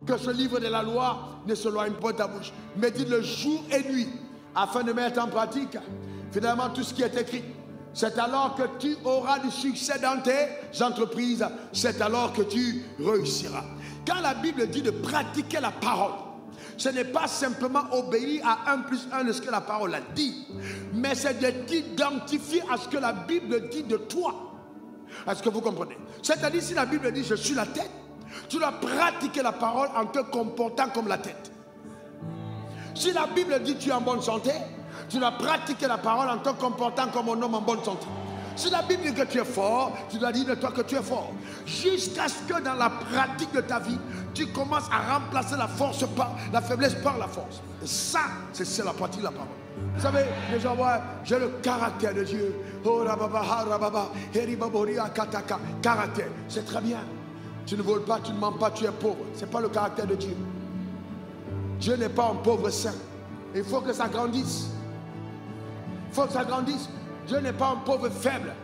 que ce livre de la loi ne s'éloigne pas de ta bouche. Médite-le jour et nuit afin de mettre en pratique finalement tout ce qui est écrit. C'est alors que tu auras du succès dans tes entreprises. C'est alors que tu réussiras. Quand la Bible dit de pratiquer la parole, ce n'est pas simplement obéir à 1 plus 1 de ce que la parole a dit, mais c'est de t'identifier à ce que la Bible dit de toi. Est-ce que vous comprenez? C'est-à-dire, si la Bible dit je suis la tête, tu dois pratiquer la parole en te comportant comme la tête. Si la Bible dit tu es en bonne santé, tu dois pratiquer la parole en te comportant comme un homme en bonne santé. Si la Bible dit que tu es fort, tu dois dire de toi que tu es fort. Jusqu'à ce que dans la pratique de ta vie, tu commences à remplacer la faiblesse par la force. Et ça, c'est la pratique de la parole. Vous savez, les gens voient, j'ai le caractère de Dieu. Oh, rababa, rababa, heribaboria, kataka. Caractère, c'est très bien. Tu ne voles pas, tu ne mens pas, tu es pauvre. Ce n'est pas le caractère de Dieu. Dieu n'est pas un pauvre saint. Il faut que ça grandisse. Il faut que ça grandisse. Dieu n'est pas un pauvre faible.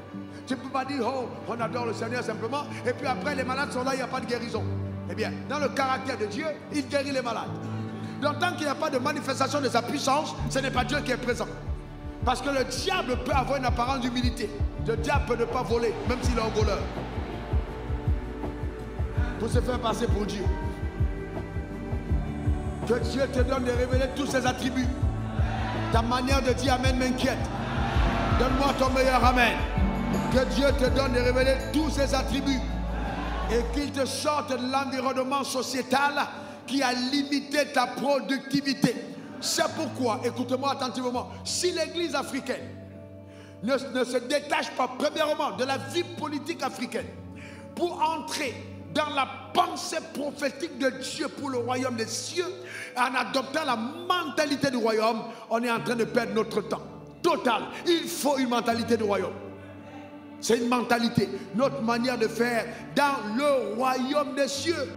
Tu ne peux pas dire, oh, on adore le Seigneur simplement, et puis après les malades sont là, il n'y a pas de guérison. Eh bien, dans le caractère de Dieu, il guérit les malades. Donc tant qu'il n'y a pas de manifestation de sa puissance, ce n'est pas Dieu qui est présent. Parce que le diable peut avoir une apparence d'humilité. Le diable peut ne pas voler, même s'il est un voleur. Pour se faire passer pour Dieu. Que Dieu te donne de révéler tous ses attributs. Ta manière de dire Amen m'inquiète. Donne-moi ton meilleur Amen. Que Dieu te donne de révéler tous ses attributs. Et qu'il te sorte de l'environnement sociétal qui a limité ta productivité. C'est pourquoi, écoute-moi attentivement, si l'église africaine ne se détache pas premièrement de la vie politique africaine pour entrer dans la pensée prophétique de Dieu pour le royaume des cieux, en adoptant la mentalité du royaume, on est en train de perdre notre temps. Total. Il faut une mentalité du royaume. C'est une mentalité, notre manière de faire dans le royaume des cieux.